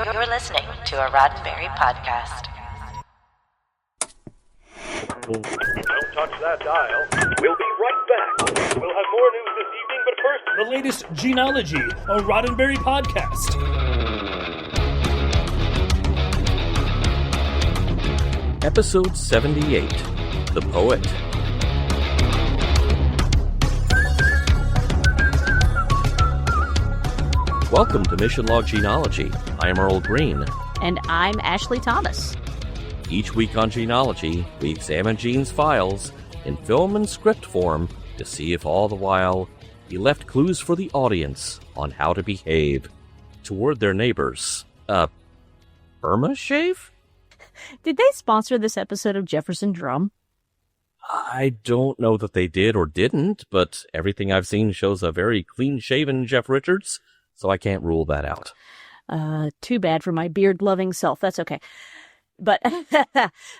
You're listening to a Roddenberry Podcast. Don't touch that dial. We'll be right back. We'll have more news this evening, but first... The latest Gene-ology, a Roddenberry Podcast. Episode 78, The Poet. Welcome to Mission Log Gene-ology. I am Earl Green. And I'm Ashley Thomas. Each week on Gene-ology, we examine Gene's files in film and script form to see if all the while he left clues for the audience on how to behave toward their neighbors. Burma shave? Did they sponsor this episode of Jefferson Drum? I don't know that they did or didn't, but everything I've seen shows a very clean-shaven Jeff Richards, so I can't rule that out. Too bad for my beard-loving self. That's okay. But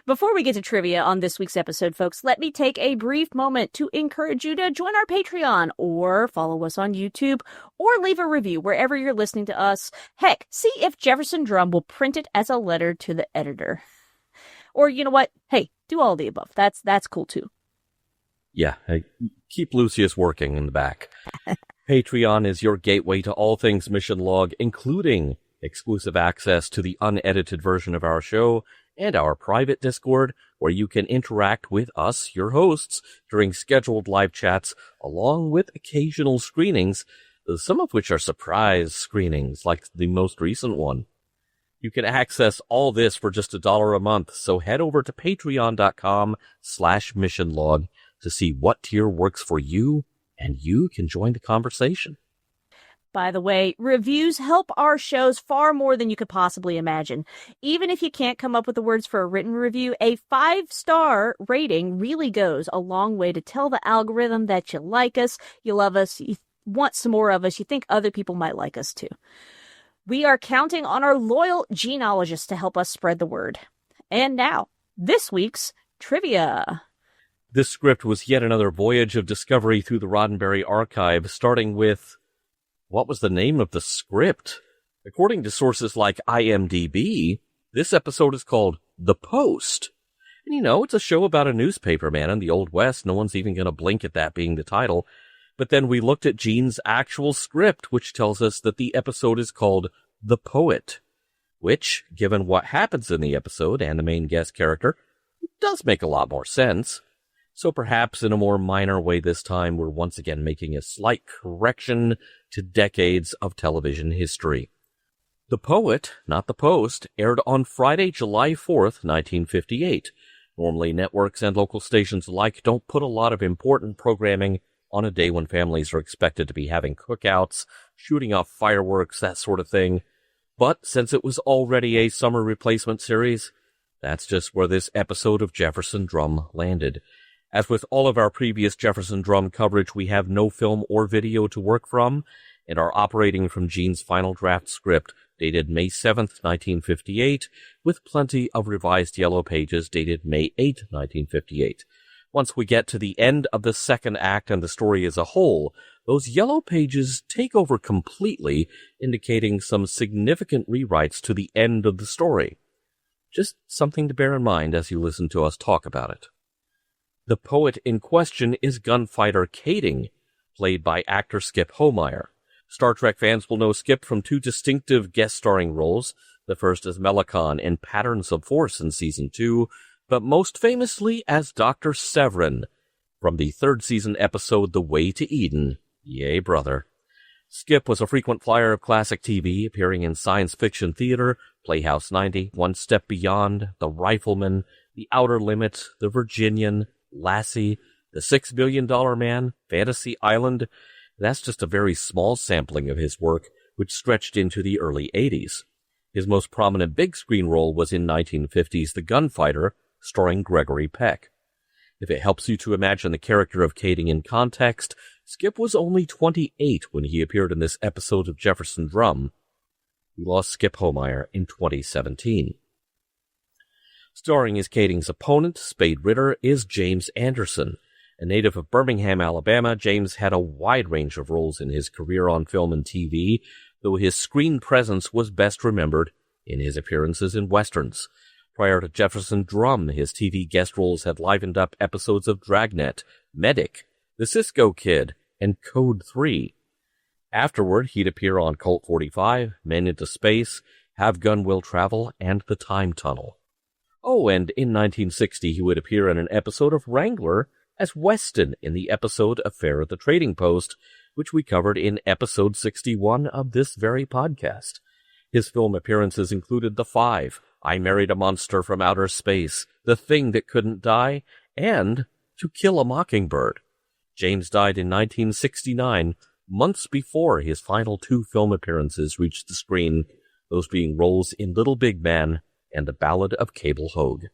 before we get to trivia on this week's episode, folks, let me take a brief moment to encourage you to join our Patreon or follow us on YouTube or leave a review wherever you're listening to us. Heck, see if Jefferson Drum will print it as a letter to the editor. Or, you know what? Hey, do all the above. That's cool, too. Yeah, keep Lucius working in the back. Patreon is your gateway to all things Mission Log, including exclusive access to the unedited version of our show and our private Discord, where you can interact with us, your hosts, during scheduled live chats, along with occasional screenings, some of which are surprise screenings, like the most recent one. You can access all this for just $1 a month, so head over to patreon.com/missionlog to see what tier works for you, and you can join the conversation. By the way, reviews help our shows far more than you could possibly imagine. Even if you can't come up with the words for a written review, a 5-star rating really goes a long way to tell the algorithm that you like us, you love us, you want some more of us, you think other people might like us too. We are counting on our loyal genealogists to help us spread the word. And now, this week's trivia. This script was yet another voyage of discovery through the Roddenberry archive, starting with, what was the name of the script? According to sources like IMDb, this episode is called The Post. And you know, it's a show about a newspaper man in the Old West. No one's even going to blink at that being the title. But then we looked at Gene's actual script, which tells us that the episode is called The Poet, which, given what happens in the episode and the main guest character, does make a lot more sense. So perhaps in a more minor way this time, we're once again making a slight correction to decades of television history. The Poet, not The Post, aired on Friday, July 4th, 1958. Normally, networks and local stations alike don't put a lot of important programming on a day when families are expected to be having cookouts, shooting off fireworks, that sort of thing. But since it was already a summer replacement series, that's just where this episode of Jefferson Drum landed. As with all of our previous Jefferson Drum coverage, we have no film or video to work from, and are operating from Gene's final draft script, dated May 7th, 1958, with plenty of revised yellow pages dated May 8th, 1958. Once we get to the end of the second act and the story as a whole, those yellow pages take over completely, indicating some significant rewrites to the end of the story. Just something to bear in mind as you listen to us talk about it. The poet in question is gunfighter Kading, played by actor Skip Homeyer. Star Trek fans will know Skip from two distinctive guest-starring roles, the first as Melicon in Patterns of Force in Season 2, but most famously as Dr. Severin from the third season episode The Way to Eden. Yay, brother. Skip was a frequent flyer of classic TV, appearing in science fiction theater, Playhouse 90, One Step Beyond, The Rifleman, The Outer Limits, The Virginian, Lassie, The $6 Billion Man, Fantasy Island. That's just a very small sampling of his work, which stretched into the early 80s. His most prominent big screen role was in 1950's The Gunfighter, starring Gregory Peck. If it helps you to imagine the character of Kading in context, Skip was only 28 when he appeared in this episode of Jefferson Drum. We lost Skip Homeyer in 2017. Starring as Kading's opponent, Spade Ritter, is James Anderson. A native of Birmingham, Alabama, James had a wide range of roles in his career on film and TV, though his screen presence was best remembered in his appearances in westerns. Prior to Jefferson Drum, his TV guest roles had livened up episodes of Dragnet, Medic, The Cisco Kid, and Code 3. Afterward, he'd appear on Colt 45, Men into Space, Have Gun Will Travel, and The Time Tunnel. Oh, and in 1960 he would appear in an episode of Wrangler as Weston in the episode Affair at the Trading Post, which we covered in episode 61 of this very podcast. His film appearances included The Five, I Married a Monster from Outer Space, The Thing That Couldn't Die, and To Kill a Mockingbird. James died in 1969, months before his final two film appearances reached the screen, those being roles in Little Big Man and The Ballad of Cable Hogue.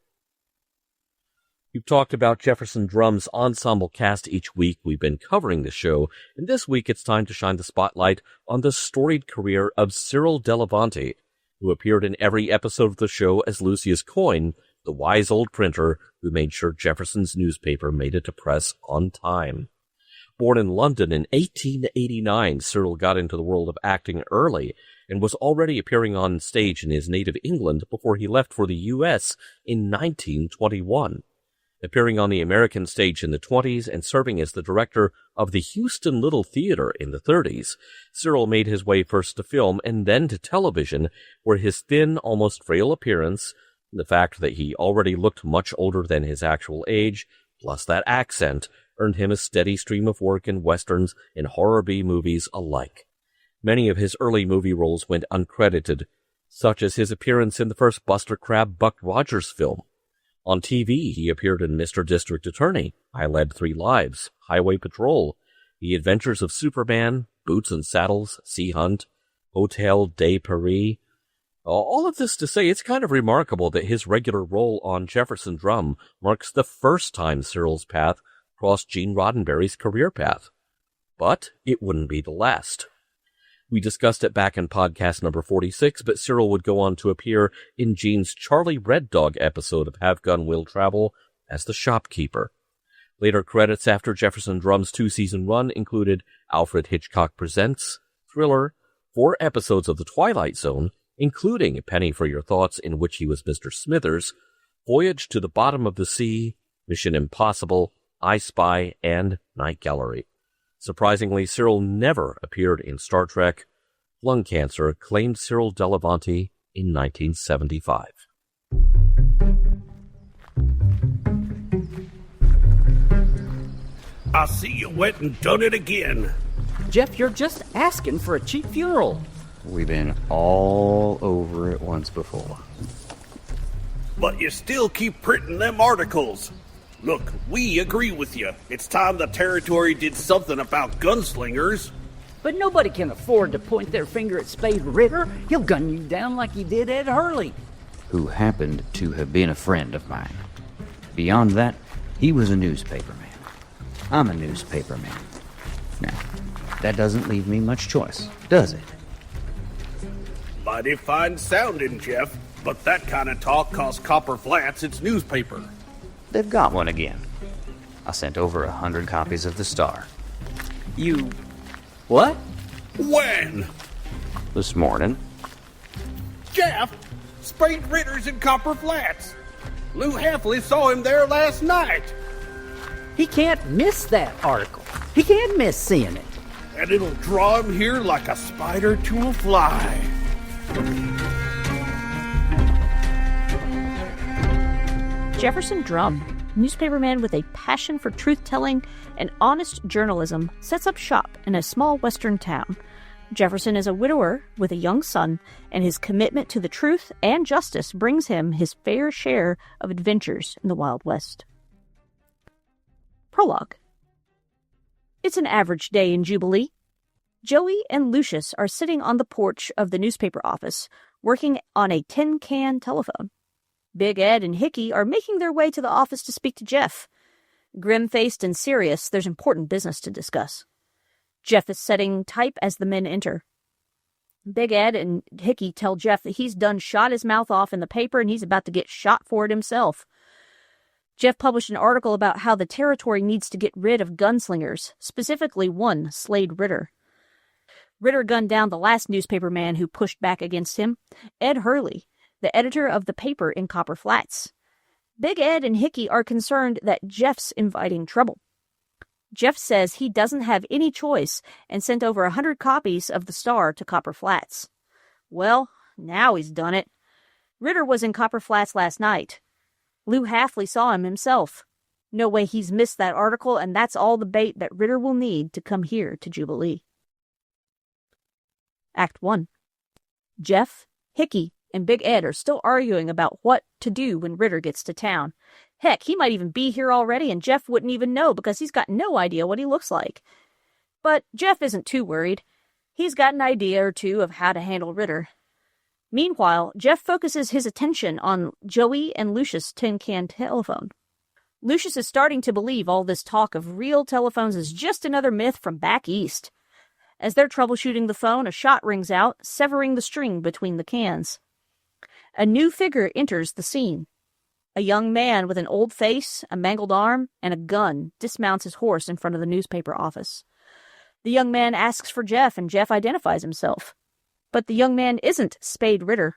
We've talked about Jefferson Drum's ensemble cast each week we've been covering the show, and this week it's time to shine the spotlight on the storied career of Cyril Delavanti, who appeared in every episode of the show as Lucius Coyne, the wise old printer who made sure Jefferson's newspaper made it to press on time. Born in London in 1889, Cyril got into the world of acting early and was already appearing on stage in his native England before he left for the U.S. in 1921. Appearing on the American stage in the 20s and serving as the director of the Houston Little Theater in the 30s, Cyril made his way first to film and then to television, where his thin, almost frail appearance, the fact that he already looked much older than his actual age, plus that accent, earned him a steady stream of work in westerns and horror B-movies alike. Many of his early movie roles went uncredited, such as his appearance in the first Buster Crabbe Buck Rogers film. On TV, he appeared in Mr. District Attorney, I Led 3 Lives, Highway Patrol, The Adventures of Superman, Boots and Saddles, Sea Hunt, Hotel de Paris. All of this to say, it's kind of remarkable that his regular role on Jefferson Drum marks the first time Cyril's path crossed Gene Roddenberry's career path. But it wouldn't be the last. We discussed it back in podcast number 46, but Cyril would go on to appear in Gene's Charlie Red Dog episode of Have Gun Will Travel as the shopkeeper. Later credits after Jefferson Drum's 2-season run included Alfred Hitchcock Presents, Thriller, 4 episodes of The Twilight Zone, including Penny for Your Thoughts, in which he was Mr. Smithers, Voyage to the Bottom of the Sea, Mission Impossible, I Spy, and Night Gallery. Surprisingly, Cyril never appeared in Star Trek. Lung cancer claimed Cyril Delavanti in 1975. I see you went and done it again. Jeff, you're just asking for a cheap funeral. We've been all over it once before. But you still keep printing them articles. Look, we agree with you. It's time the territory did something about gunslingers. But nobody can afford to point their finger at Spade Ritter. He'll gun you down like he did Ed Hurley. Who happened to have been a friend of mine. Beyond that, he was a newspaper man. I'm a newspaper man. Now, that doesn't leave me much choice, does it? Mighty fine sounding, Jeff. But that kind of talk costs Copper Flats its newspaper. They've got one again. I sent over 100 copies of the Star. You... what? When? This morning. Jeff, Spade Ritter's in Copper Flats. Lou Heffley saw him there last night. He can't miss that article. He can't miss seeing it. And it'll draw him here like a spider to a fly. Jefferson Drum, newspaperman with a passion for truth-telling and honest journalism, sets up shop in a small western town. Jefferson is a widower with a young son, and his commitment to the truth and justice brings him his fair share of adventures in the Wild West. Prologue. It's an average day in Jubilee. Joey and Lucius are sitting on the porch of the newspaper office, working on a tin-can telephone. Big Ed and Hickey are making their way to the office to speak to Jeff. Grim-faced and serious, there's important business to discuss. Jeff is setting type as the men enter. Big Ed and Hickey tell Jeff that he's done shot his mouth off in the paper and he's about to get shot for it himself. Jeff published an article about how the territory needs to get rid of gunslingers, specifically one, Slade Ritter. Ritter gunned down the last newspaper man who pushed back against him, Ed Hurley, the editor of the paper in Copper Flats. Big Ed and Hickey are concerned that Jeff's inviting trouble. Jeff says he doesn't have any choice and sent over 100 copies of the Star to Copper Flats. Well, now he's done it. Ritter was in Copper Flats last night. Lou Halfley saw him himself. No way he's missed that article, and that's all the bait that Ritter will need to come here to Jubilee. Act 1. Jeff, Hickey, and Big Ed are still arguing about what to do when Ritter gets to town. Heck, he might even be here already and Jeff wouldn't even know because he's got no idea what he looks like. But Jeff isn't too worried. He's got an idea or two of how to handle Ritter. Meanwhile, Jeff focuses his attention on Joey and Lucius' tin can telephone. Lucius is starting to believe all this talk of real telephones is just another myth from back east. As they're troubleshooting the phone, a shot rings out, severing the string between the cans. A new figure enters the scene. A young man with an old face, a mangled arm, and a gun dismounts his horse in front of the newspaper office. The young man asks for Jeff, and Jeff identifies himself. But the young man isn't Spade Ritter.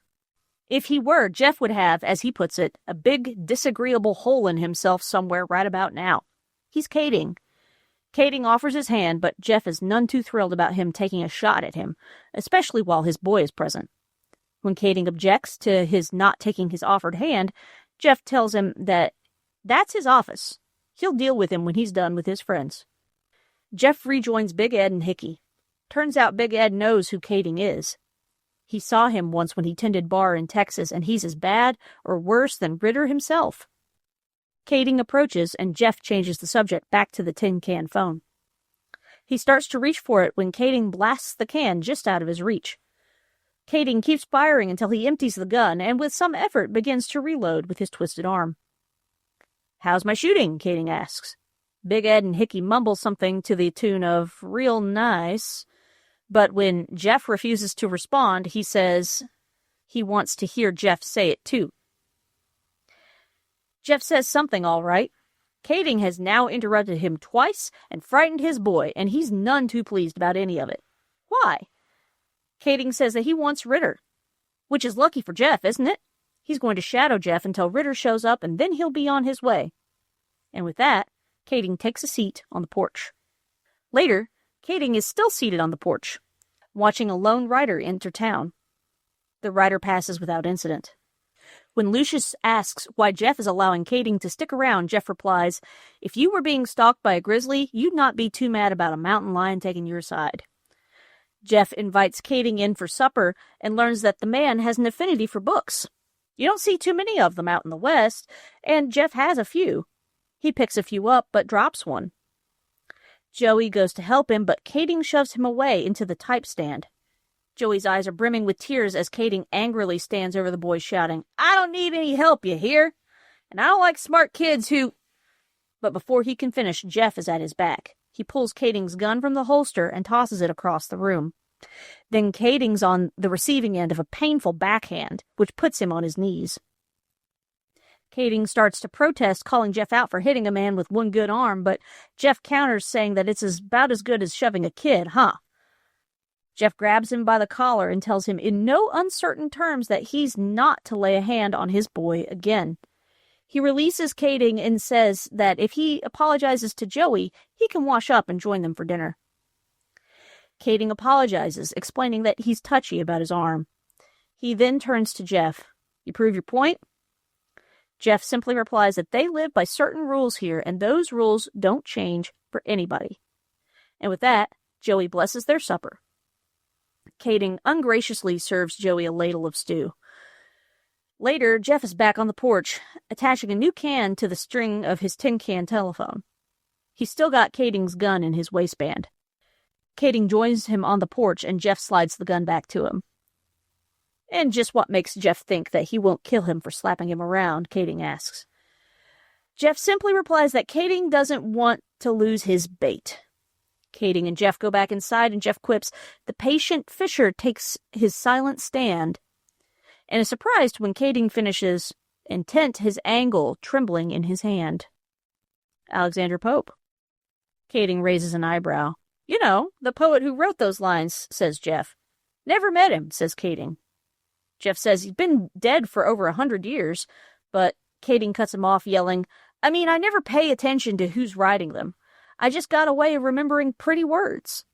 If he were, Jeff would have, as he puts it, a big, disagreeable hole in himself somewhere right about now. He's Kading. Kading offers his hand, but Jeff is none too thrilled about him taking a shot at him, especially while his boy is present. When Kading objects to his not taking his offered hand, Jeff tells him that that's his office. He'll deal with him when he's done with his friends. Jeff rejoins Big Ed and Hickey. Turns out Big Ed knows who Kading is. He saw him once when he tended bar in Texas, and he's as bad or worse than Ritter himself. Kading approaches, and Jeff changes the subject back to the tin can phone. He starts to reach for it when Kading blasts the can just out of his reach. Kading keeps firing until he empties the gun, and with some effort begins to reload with his twisted arm. "How's my shooting?" Kading asks. Big Ed and Hickey mumble something to the tune of "real nice," but when Jeff refuses to respond, he says he wants to hear Jeff say it too. Jeff says something all right. Kading has now interrupted him twice and frightened his boy, and he's none too pleased about any of it. Why? Kading says that he wants Ritter, which is lucky for Jeff, isn't it? He's going to shadow Jeff until Ritter shows up, and then he'll be on his way. And with that, Kading takes a seat on the porch. Later, Kading is still seated on the porch, watching a lone rider enter town. The rider passes without incident. When Lucius asks why Jeff is allowing Kading to stick around, Jeff replies, "If you were being stalked by a grizzly, you'd not be too mad about a mountain lion taking your side." Jeff invites Kading in for supper and learns that the man has an affinity for books. You don't see too many of them out in the West, and Jeff has a few. He picks a few up, but drops one. Joey goes to help him, but Kading shoves him away into the type stand. Joey's eyes are brimming with tears as Kading angrily stands over the boy, shouting, "I don't need any help, you hear? And I don't like smart kids who—" But before he can finish, Jeff is at his back. He pulls Kading's gun from the holster and tosses it across the room. Then Kading's on the receiving end of a painful backhand, which puts him on his knees. Kading starts to protest, calling Jeff out for hitting a man with one good arm, but Jeff counters, saying that it's about as good as shoving a kid, huh? Jeff grabs him by the collar and tells him in no uncertain terms that he's not to lay a hand on his boy again. He releases Kading and says that if he apologizes to Joey, he can wash up and join them for dinner. Kading apologizes, explaining that he's touchy about his arm. He then turns to Jeff. "You prove your point?" Jeff simply replies that they live by certain rules here, and those rules don't change for anybody. And with that, Joey blesses their supper. Kading ungraciously serves Joey a ladle of stew. Later, Jeff is back on the porch, attaching a new can to the string of his tin can telephone. He's still got Kading's gun in his waistband. Kading joins him on the porch, and Jeff slides the gun back to him. "And just what makes Jeff think that he won't kill him for slapping him around?" Kading asks. Jeff simply replies that Kading doesn't want to lose his bait. Kading and Jeff go back inside, and Jeff quips, "The patient Fisher takes his silent stand," and is surprised when Kading finishes, intent, his angle trembling in his hand. "Alexander Pope." Kading raises an eyebrow. You know, the poet who wrote those lines, says Jeff. Never met him, says Kading. Jeff says he's been dead for over 100 years, but Kading cuts him off, yelling, I mean, I never pay attention to who's writing them. I just got a way of remembering pretty words.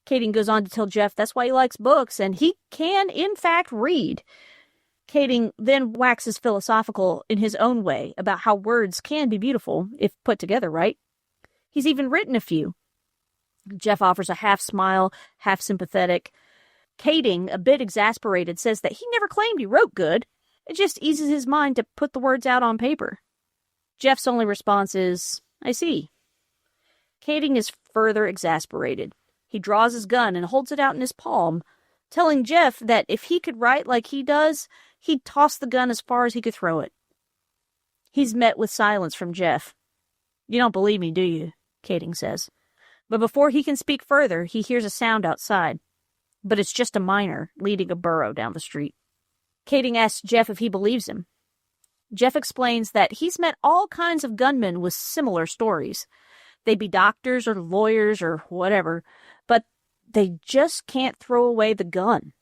Kading goes on to tell Jeff that's why he likes books, and he can, in fact, read. Kading then waxes philosophical in his own way about how words can be beautiful if put together right. He's even written a few. Jeff offers a half smile, half sympathetic. Kading, a bit exasperated, says that he never claimed he wrote good. It just eases his mind to put the words out on paper. Jeff's only response is, I see. Kading is further exasperated. He draws his gun and holds it out in his palm, telling Jeff that if he could write like he does, he'd toss the gun as far as he could throw it. He's met with silence from Jeff. You don't believe me, do you? Kading says. But before he can speak further, he hears a sound outside. But it's just a miner leading a burro down the street. Kading asks Jeff if he believes him. Jeff explains that he's met all kinds of gunmen with similar stories. They'd be doctors or lawyers or whatever, but they just can't throw away the gun.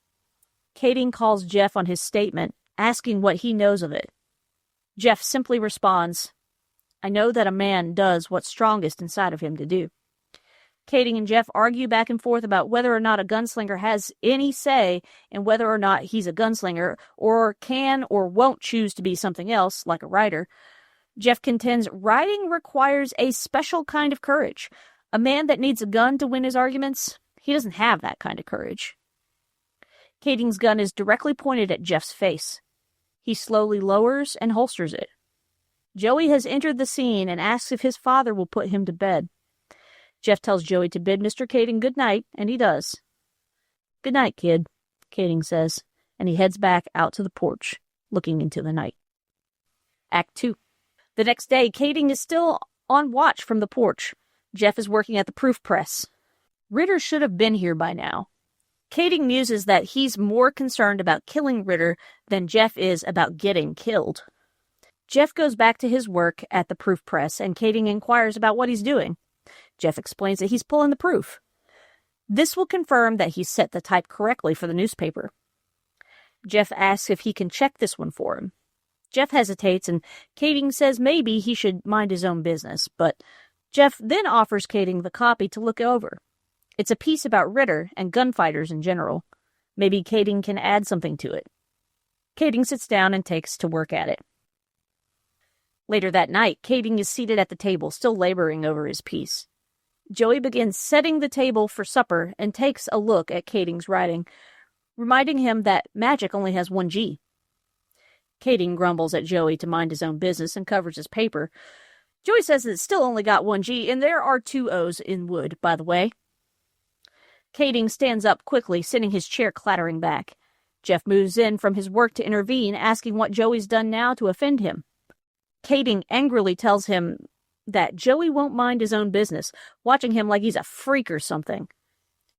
Kading calls Jeff on his statement, asking what he knows of it. Jeff simply responds, I know that a man does what's strongest inside of him to do. Kading and Jeff argue back and forth about whether or not a gunslinger has any say in whether or not he's a gunslinger, or can or won't choose to be something else, like a writer. Jeff contends writing requires a special kind of courage. A man that needs a gun to win his arguments, he doesn't have that kind of courage. Kading's gun is directly pointed at Jeff's face. He slowly lowers and holsters it. Joey has entered the scene and asks if his father will put him to bed. Jeff tells Joey to bid Mr. Kading good night, and he does. Good night, kid, Kading says, and he heads back out to the porch, looking into the night. Act 2. The next day, Kading is still on watch from the porch. Jeff is working at the proof press. Ritter should have been here by now. Kading muses that he's more concerned about killing Ritter than Jeff is about getting killed. Jeff goes back to his work at the proof press, and Kading inquires about what he's doing. Jeff explains that he's pulling the proof. This will confirm that he's set the type correctly for the newspaper. Jeff asks if he can check this one for him. Jeff hesitates, and Kading says maybe he should mind his own business, but Jeff then offers Kading the copy to look over. It's a piece about Ritter and gunfighters in general. Maybe Kading can add something to it. Kading sits down and takes to work at it. Later that night, Kading is seated at the table, still laboring over his piece. Joey begins setting the table for supper and takes a look at Kading's writing, reminding him that magic only has one G. Kading grumbles at Joey to mind his own business and covers his paper. Joey says that it's still only got one G, and there are 2 O's in wood, by the way. Kading stands up quickly, sending his chair clattering back. Jeff moves in from his work to intervene, asking what Joey's done now to offend him. Kading angrily tells him that Joey won't mind his own business, watching him like he's a freak or something.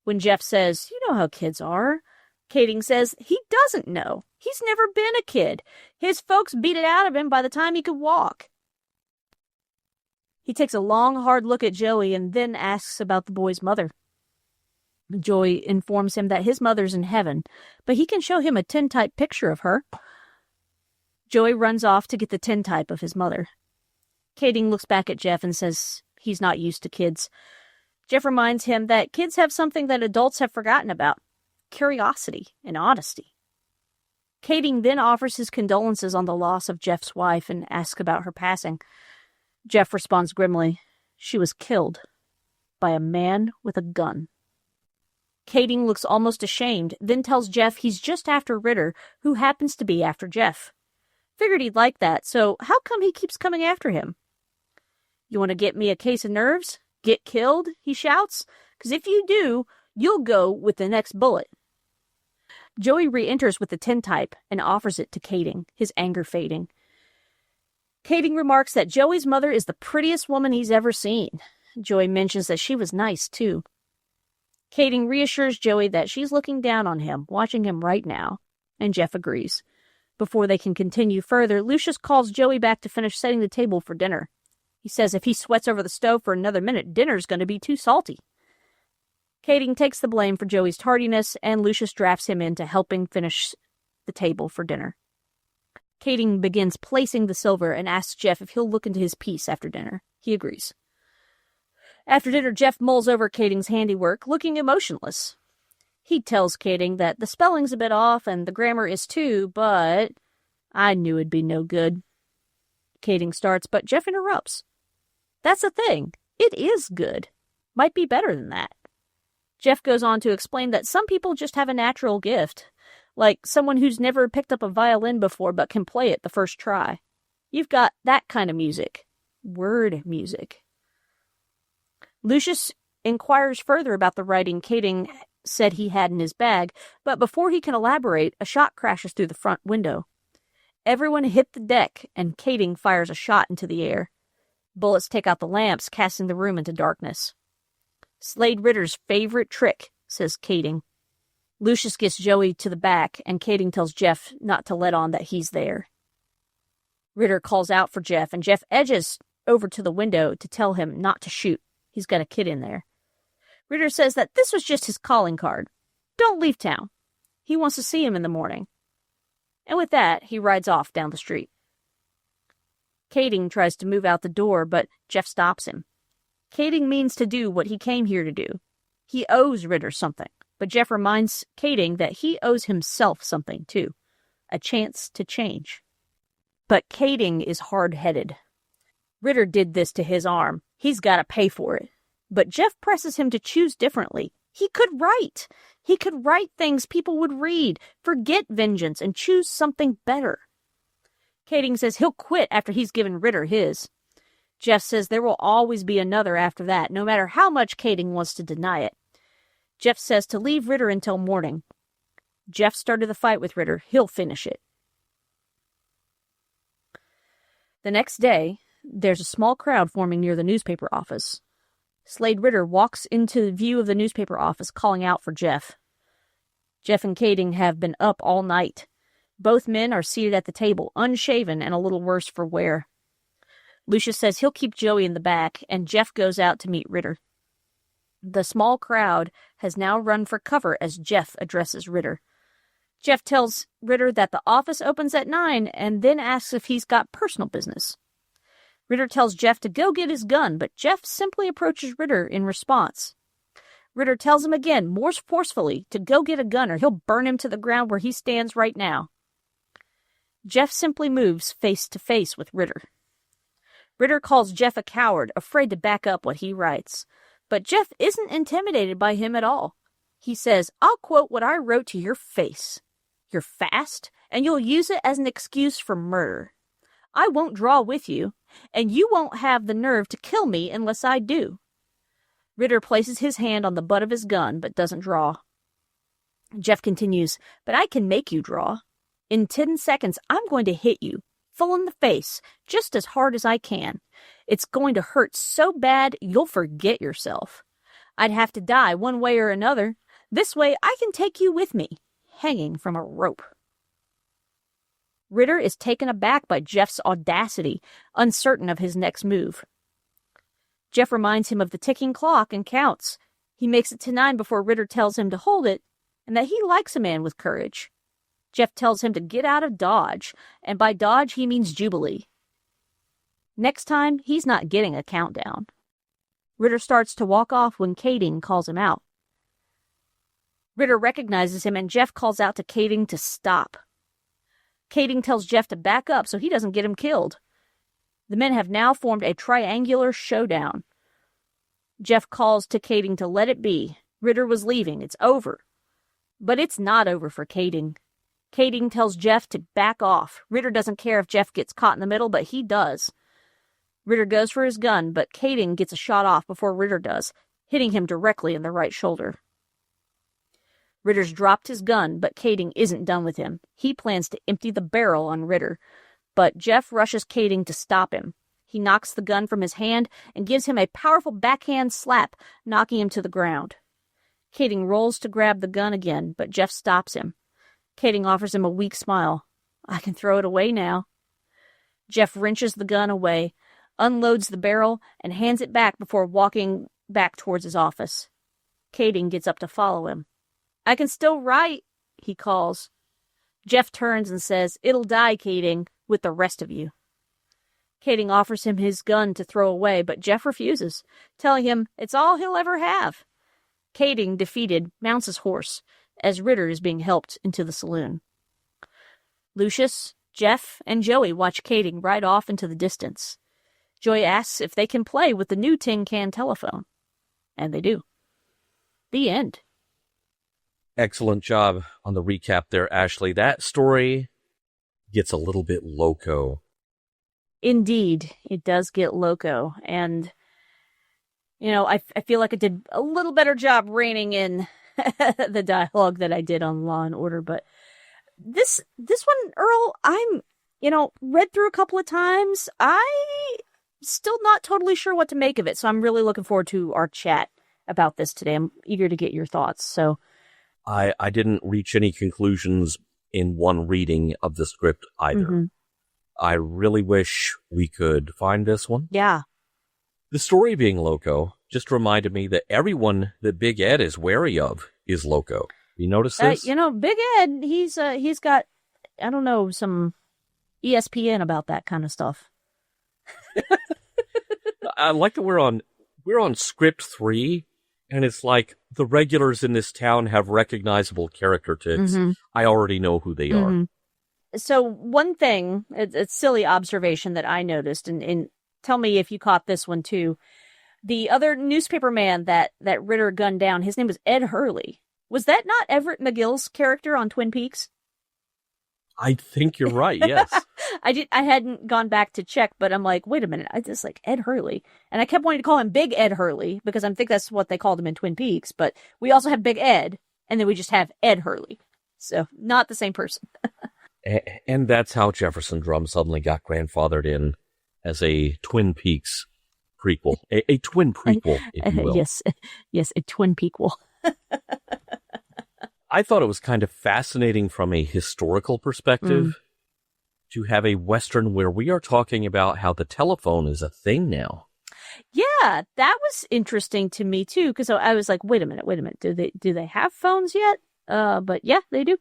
When Jeff says, you know how kids are, Kading says he doesn't know. He's never been a kid. His folks beat it out of him by the time he could walk. He takes a long, hard look at Joey and then asks about the boy's mother. Joey informs him that his mother's in heaven, but he can show him a tintype picture of her. Joey runs off to get the tintype of his mother. Kading looks back at Jeff and says he's not used to kids. Jeff reminds him that kids have something that adults have forgotten about: curiosity and honesty. Kading then offers his condolences on the loss of Jeff's wife and asks about her passing. Jeff responds grimly, she was killed by a man with a gun. Kading looks almost ashamed, then tells Jeff he's just after Ritter, who happens to be after Jeff. Figured he'd like that, so how come he keeps coming after him? You want to get me a case of nerves? Get killed? He shouts. 'Cause if you do, you'll go with the next bullet. Joey re-enters with the tintype and offers it to Kading, his anger fading. Kading remarks that Joey's mother is the prettiest woman he's ever seen. Joey mentions that she was nice, too. Kading reassures Joey that she's looking down on him, watching him right now, and Jeff agrees. Before they can continue further, Lucius calls Joey back to finish setting the table for dinner. He says if he sweats over the stove for another minute, dinner's going to be too salty. Kading takes the blame for Joey's tardiness, and Lucius drafts him into helping finish the table for dinner. Kading begins placing the silver and asks Jeff if he'll look into his piece after dinner. He agrees. After dinner, Jeff mulls over Kading's handiwork, looking emotionless. He tells Kading that the spelling's a bit off and the grammar is too, but I knew it'd be no good. Kading starts, but Jeff interrupts. That's the thing. It is good. Might be better than that. Jeff goes on to explain that some people just have a natural gift, like someone who's never picked up a violin before but can play it the first try. You've got that kind of music. Word music. Lucius inquires further about the writing Kading said he had in his bag, but before he can elaborate, a shot crashes through the front window. Everyone hit the deck, and Kading fires a shot into the air. Bullets take out the lamps, casting the room into darkness. Slade Ritter's favorite trick, says Kading. Lucius gets Joey to the back, and Kading tells Jeff not to let on that he's there. Ritter calls out for Jeff, and Jeff edges over to the window to tell him not to shoot. He's got a kid in there. Ritter says that this was just his calling card. Don't leave town. He wants to see him in the morning. And with that, he rides off down the street. Kading tries to move out the door, but Jeff stops him. Kading means to do what he came here to do. He owes Ritter something, but Jeff reminds Kading that he owes himself something too. A chance to change. But Kading is hard-headed. Ritter did this to his arm. He's got to pay for it. But Jeff presses him to choose differently. He could write. He could write things people would read, forget vengeance, and choose something better. Kading says he'll quit after he's given Ritter his. Jeff says there will always be another after that, no matter how much Kading wants to deny it. Jeff says to leave Ritter until morning. Jeff started the fight with Ritter. He'll finish it. The next day, there's a small crowd forming near the newspaper office. Slade Ritter walks into view of the newspaper office, calling out for Jeff. Jeff and Kading have been up all night. Both men are seated at the table, unshaven and a little worse for wear. Lucius says he'll keep Joey in the back, and Jeff goes out to meet Ritter. The small crowd has now run for cover as Jeff addresses Ritter. Jeff tells Ritter that the office opens at 9 and then asks if he's got personal business. Ritter tells Jeff to go get his gun, but Jeff simply approaches Ritter in response. Ritter tells him again, more forcefully, to go get a gun or he'll burn him to the ground where he stands right now. Jeff simply moves face to face with Ritter. Ritter calls Jeff a coward, afraid to back up what he writes. But Jeff isn't intimidated by him at all. He says, I'll quote what I wrote to your face. You're fast, and you'll use it as an excuse for murder. I won't draw with you, and you won't have the nerve to kill me unless I do. Ritter places his hand on the butt of his gun, but doesn't draw. Jeff continues, but I can make you draw. In 10 seconds, I'm going to hit you, full in the face, just as hard as I can. It's going to hurt so bad you'll forget yourself. I'd have to die one way or another. This way I can take you with me, hanging from a rope. Ritter is taken aback by Jeff's audacity, uncertain of his next move. Jeff reminds him of the ticking clock and counts. He makes it to 9 before Ritter tells him to hold it, and that he likes a man with courage. Jeff tells him to get out of Dodge, and by Dodge he means Jubilee. Next time, he's not getting a countdown. Ritter starts to walk off when Kading calls him out. Ritter recognizes him, and Jeff calls out to Kading to stop. Kading tells Jeff to back up so he doesn't get him killed. The men have now formed a triangular showdown. Jeff calls to Kading to let it be. Ritter was leaving. It's over. But it's not over for Kading. Kading tells Jeff to back off. Ritter doesn't care if Jeff gets caught in the middle, but he does. Ritter goes for his gun, but Kading gets a shot off before Ritter does, hitting him directly in the right shoulder. Ritter's dropped his gun, but Kading isn't done with him. He plans to empty the barrel on Ritter, but Jeff rushes Kading to stop him. He knocks the gun from his hand and gives him a powerful backhand slap, knocking him to the ground. Kading rolls to grab the gun again, but Jeff stops him. Kading offers him a weak smile. I can throw it away now. Jeff wrenches the gun away, unloads the barrel, and hands it back before walking back towards his office. Kading gets up to follow him. "I can still write," he calls. Jeff turns and says, "It'll die, Kading, with the rest of you." Kading offers him his gun to throw away, but Jeff refuses, telling him it's all he'll ever have. Kading, defeated, mounts his horse as Ritter is being helped into the saloon. Lucius, Jeff, and Joey watch Kading ride off into the distance. Joey asks if they can play with the new tin can telephone. And they do. The end. Excellent job on the recap there, Ashley. That story gets a little bit loco. Indeed, it does get loco. And, I feel like I did a little better job reining in the dialogue that I did on Law and Order. But this one, Earl, I'm, read through a couple of times. I'm still not totally sure what to make of it. So I'm really looking forward to our chat about this today. I'm eager to get your thoughts. So I didn't reach any conclusions in one reading of the script either. Mm-hmm. I really wish we could find this one. Yeah. The story being loco just reminded me that everyone that Big Ed is wary of is loco. You notice this? Big Ed, he's got, I don't know, some ESPN about that kind of stuff. I like that we're on script 3, and it's like the regulars in this town have recognizable character tics. Mm-hmm. I already know who they are. So one thing, it's a silly observation that I noticed, and tell me if you caught this one too. The other newspaper man that Ritter gunned down, his name was Ed Hurley. Was that not Everett McGill's character on Twin Peaks? I think you're right, yes. I hadn't gone back to check, but I'm like, wait a minute, I just like Ed Hurley. And I kept wanting to call him Big Ed Hurley, because I think that's what they called him in Twin Peaks, but we also have Big Ed, and then we just have Ed Hurley. So, not the same person. And that's how Jefferson Drum suddenly got grandfathered in as a Twin Peaks prequel. A twin prequel, if you will. Yes, a twin prequel. I thought it was kind of fascinating from a historical perspective to have a Western where we are talking about how the telephone is a thing now. Yeah, that was interesting to me too, because I was like, wait a minute, do they have phones yet? But yeah, they do.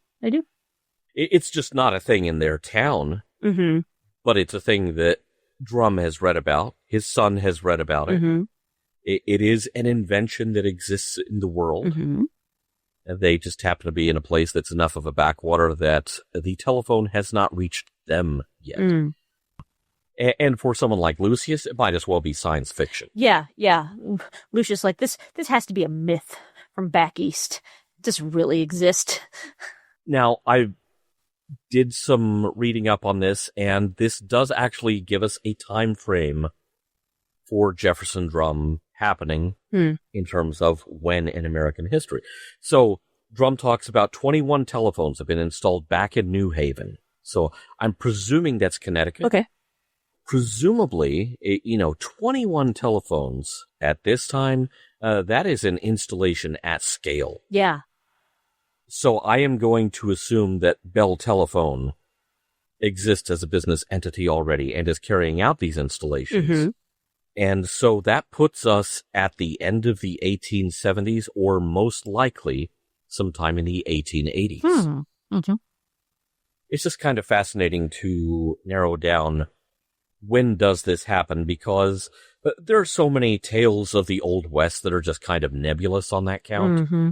It's just not a thing in their town, but it's a thing that Drum has read about. His son has read about it. Mm-hmm. It is an invention that exists in the world. Mm-hmm. They just happen to be in a place that's enough of a backwater that the telephone has not reached them yet. Mm. And for someone like Lucius, it might as well be science fiction. Yeah. Lucius, like, this has to be a myth from back east. Does it really exist? Now, I did some reading up on this, and this does actually give us a time frame for Jefferson Drum happening in terms of when in American history. So Drum talks about 21 telephones have been installed back in New Haven. So I'm presuming that's Connecticut. Okay. Presumably, 21 telephones at this time, that is an installation at scale. Yeah. So I am going to assume that Bell Telephone exists as a business entity already and is carrying out these installations. Mm-hmm. And so that puts us at the end of the 1870s, or most likely sometime in the 1880s. Mm-hmm. It's just kind of fascinating to narrow down when does this happen, because there are so many tales of the Old West that are just kind of nebulous on that count. Mm-hmm.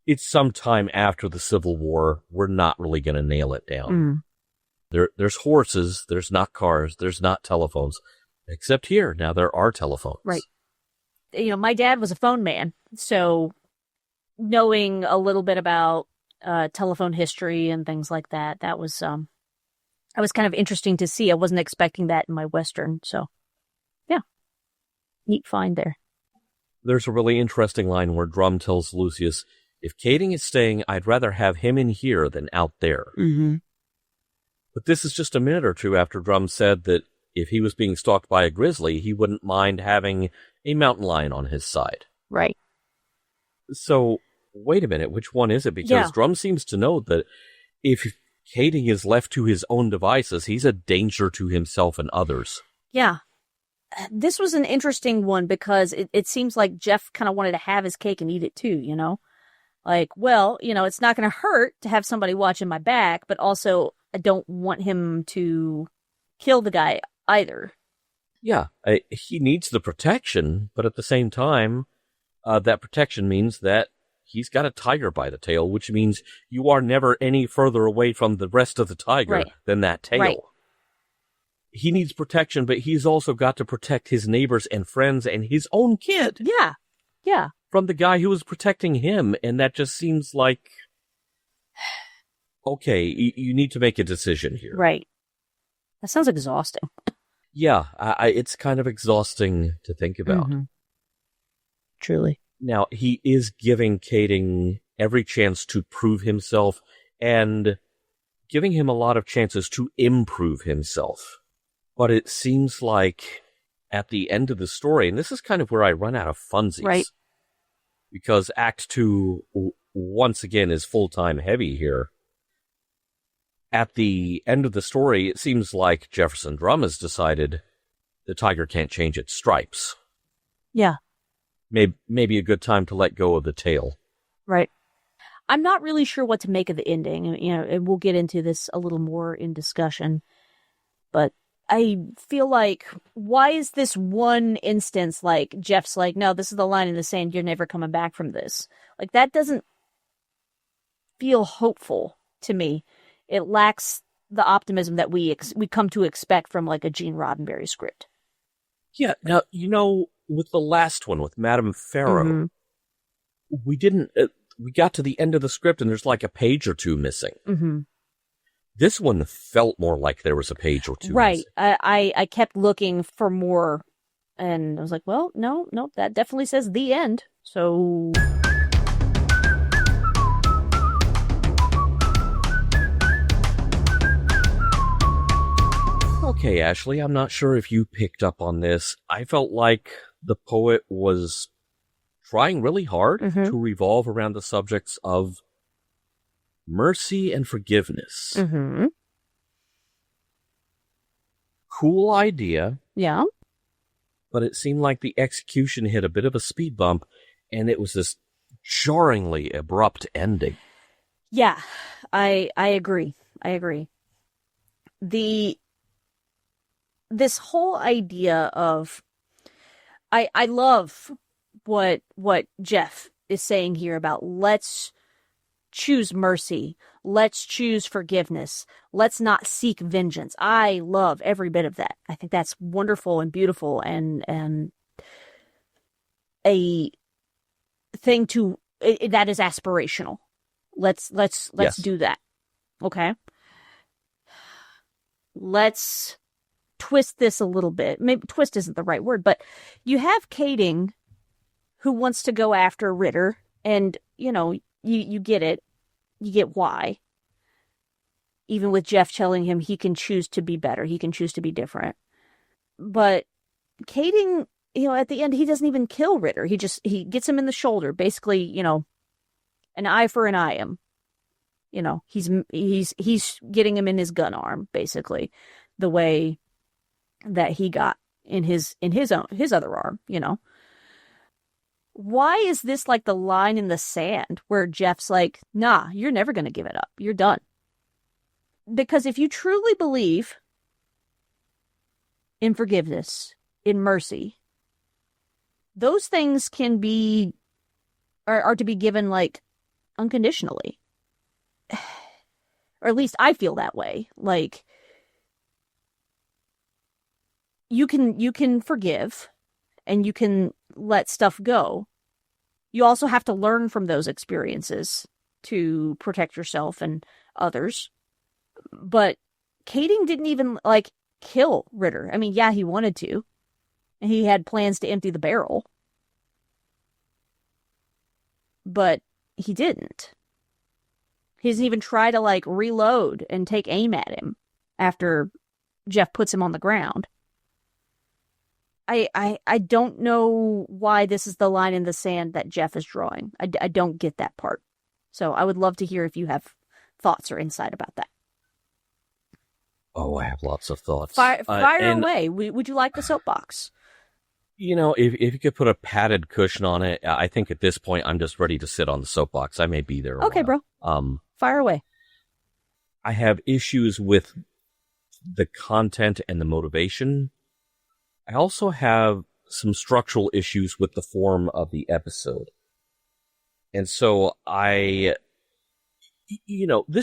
It's sometime after the Civil War. We're not really going to nail it down. There's horses, there's not cars, there's not telephones. Except here, now there are telephones. Right. My dad was a phone man, so knowing a little bit about telephone history and things like that, that was kind of interesting to see. I wasn't expecting that in my Western, so yeah. Neat find there. There's a really interesting line where Drum tells Lucius, if Kading is staying, I'd rather have him in here than out there. Mm-hmm. But this is just a minute or two after Drum said that if he was being stalked by a grizzly, he wouldn't mind having a mountain lion on his side. Right. So, wait a minute, which one is it? Because Drum seems to know that if Kading is left to his own devices, he's a danger to himself and others. Yeah. this was an interesting one because it seems like Jeff kind of wanted to have his cake and eat it too, you know? Like, well, you know, it's not going to hurt to have somebody watching my back, but also I don't want him to kill the guy either. Yeah, he needs the protection, but at the same time, that protection means that he's got a tiger by the tail, which means you are never any further away from the rest of the tiger than that tail. Right. He needs protection, but he's also got to protect his neighbors and friends and his own kid. Yeah, yeah. From the guy who was protecting him, and that just seems like, okay, you need to make a decision here. Right. That sounds exhausting. Yeah, it's kind of exhausting to think about. Mm-hmm. Truly. Now, he is giving Kading every chance to prove himself and giving him a lot of chances to improve himself. But it seems like at the end of the story, and this is kind of where I run out of funsies. Right. Because Act 2, once again, is full-time heavy here. At the end of the story, it seems like Jefferson Drum has decided the tiger can't change its stripes. Yeah. Maybe a good time to let go of the tail. Right. I'm not really sure what to make of the ending. You know, and we'll get into this a little more in discussion. But I feel like, why is this one instance like Jeff's like, no, this is the line in the sand, you're never coming back from this? Like, that doesn't feel hopeful to me. It lacks the optimism that we come to expect from like a Gene Roddenberry script. Yeah. Now, you know, with the last one, with Madame Pharaoh, we didn't, we got to the end of the script and there's like a page or two missing. Mm-hmm. This one felt more like there was a page or two. Right. I kept looking for more and I was like, well, no, that definitely says the end. So. Okay, Ashley, I'm not sure if you picked up on this. I felt like the poet was trying really hard to revolve around the subjects of mercy and forgiveness. Mm-hmm. Cool idea. Yeah. But it seemed like the execution hit a bit of a speed bump, and it was this jarringly abrupt ending. Yeah, I agree. This whole idea of, I love what Jeff is saying here about let's choose mercy. Let's choose forgiveness. Let's not seek vengeance. I love every bit of that. I think that's wonderful and beautiful and a thing that is aspirational. Let's do that. Okay. Let's twist this a little bit. Maybe twist isn't the right word, but you have Kading who wants to go after Ritter, and you know, you get it. You get why. Even with Jeff telling him he can choose to be better, he can choose to be different. But Kading, you know, at the end he doesn't even kill Ritter. He gets him in the shoulder, basically, you know, an eye for an eye him. You know, he's getting him in his gun arm, basically, the way that he got in his other arm, you know. Why is this like the line in the sand where Jeff's like, nah, you're never going to give it up. You're done. Because if you truly believe in forgiveness, in mercy, those things are to be given like unconditionally. Or at least I feel that way. Like, you can forgive and you can let stuff go. You also have to learn from those experiences to protect yourself and others. But Kading didn't even like kill Ritter. I mean, yeah, he wanted to. And he had plans to empty the barrel. But he didn't. He doesn't even try to like reload and take aim at him after Jeff puts him on the ground. I don't know why this is the line in the sand that Jeff is drawing. I don't get that part. So I would love to hear if you have thoughts or insight about that. Oh, I have lots of thoughts. Fire away. Would you like the soapbox? If you could put a padded cushion on it, I think at this point I'm just ready to sit on the soapbox. I may be there. Okay, bro. Fire away. I have issues with the content and the motivation. I also have some structural issues with the form of the episode. And so this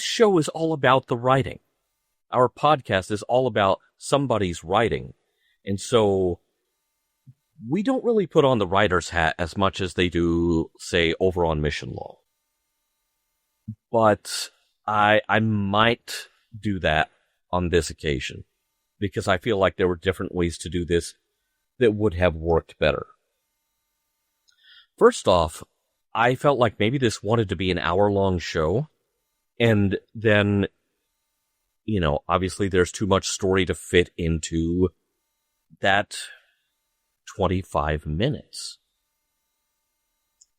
show is all about the writing. Our podcast is all about somebody's writing. And so we don't really put on the writer's hat as much as they do, say, over on Mission Law. But I might do that on this occasion, because I feel like there were different ways to do this that would have worked better. First off, I felt like maybe this wanted to be an hour-long show, and then, obviously there's too much story to fit into that 25 minutes.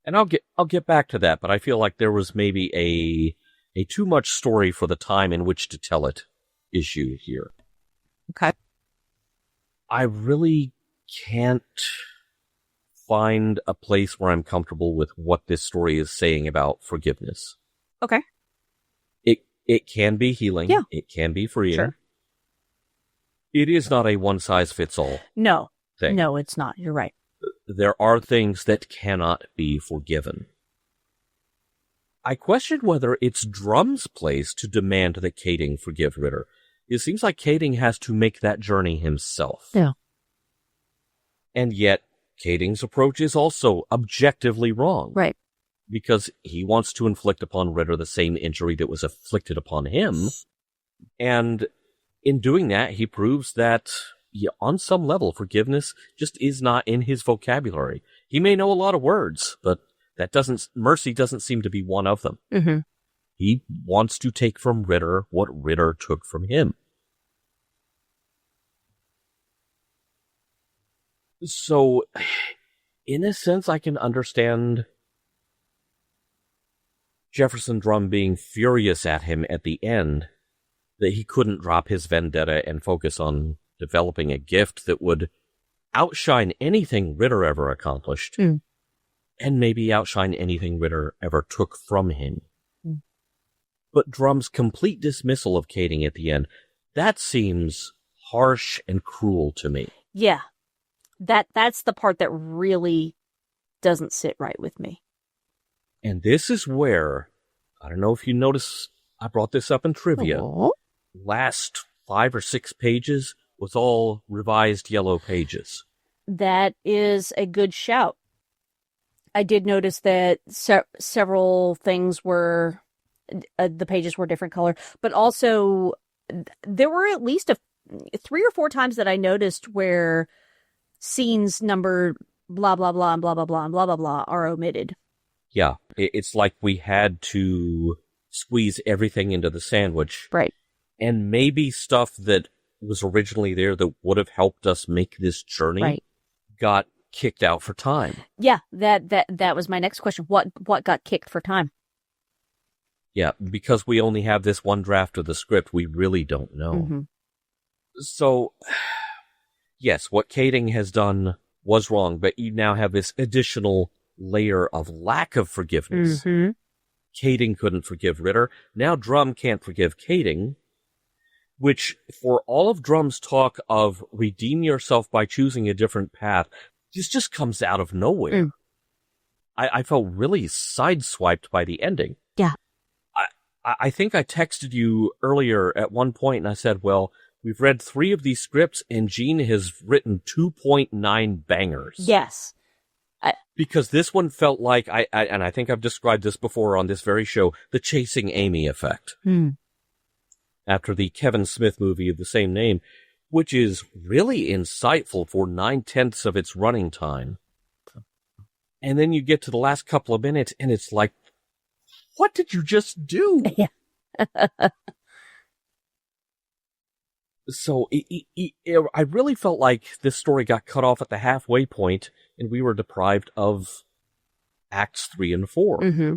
And I'll get back to that, but I feel like there was maybe a too much story for the time in which to tell it issue here. Okay. I really can't find a place where I'm comfortable with what this story is saying about forgiveness. Okay. It can be healing. Yeah. It can be freeing. Sure. It is not a one-size-fits-all thing. No, it's not. You're right. There are things that cannot be forgiven. I question whether it's Drum's place to demand that Kading forgive Ritter. It seems like Kading has to make that journey himself. Yeah. And yet, Kading's approach is also objectively wrong. Right. Because he wants to inflict upon Ritter the same injury that was inflicted upon him. And in doing that, he proves that, on some level, forgiveness just is not in his vocabulary. He may know a lot of words, but mercy doesn't seem to be one of them. Mm-hmm. He wants to take from Ritter what Ritter took from him. So, in a sense, I can understand Jefferson Drum being furious at him at the end that he couldn't drop his vendetta and focus on developing a gift that would outshine anything Ritter ever accomplished, and maybe outshine anything Ritter ever took from him. But Drum's complete dismissal of Kading at the end, that seems harsh and cruel to me. Yeah. That's the part that really doesn't sit right with me. And this is where, I don't know if you notice, I brought this up in trivia. Oh. Last 5 or 6 pages was all revised yellow pages. That is a good shout. I did notice that several things were, the pages were different color, but also there were at least 3 or 4 times that I noticed where scenes numbered blah, blah, blah, and blah, blah, blah, and blah, blah, blah are omitted. Yeah, it's like we had to squeeze everything into the sandwich. Right. And maybe stuff that was originally there that would have helped us make this journey got kicked out for time. Yeah, that was my next question. What got kicked for time? Yeah, because we only have this one draft of the script, we really don't know. Mm-hmm. So, yes, what Kading has done was wrong, but you now have this additional layer of lack of forgiveness. Mm-hmm. Kading couldn't forgive Ritter. Now Drum can't forgive Kading, which, for all of Drum's talk of redeem yourself by choosing a different path, this just comes out of nowhere. I felt really sideswiped by the ending. Yeah. I think I texted you earlier at one point and I said, well, we've read 3 of these scripts and Gene has written 2.9 bangers. Yes. Because this one felt like, and I think I've described this before on this very show, the Chasing Amy effect. After the Kevin Smith movie of the same name, which is really insightful for 9/10 of its running time. And then you get to the last couple of minutes and it's like, what did you just do? So I really felt like this story got cut off at the halfway point and we were deprived of acts 3 and 4. Mm-hmm.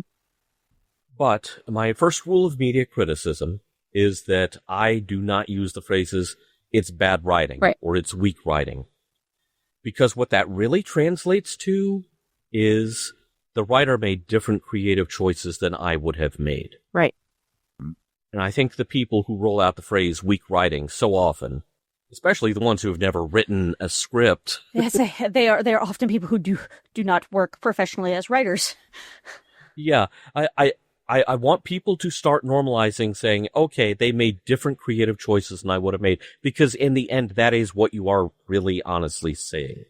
But my first rule of media criticism is that I do not use the phrases, it's bad writing or it's weak writing. Because what that really translates to is the writer made different creative choices than I would have made. Right. And I think the people who roll out the phrase weak writing so often, especially the ones who have never written a script. Yes, they are often people who do not work professionally as writers. Yeah, I want people to start normalizing saying, okay, they made different creative choices than I would have made, because in the end, that is what you are really honestly saying.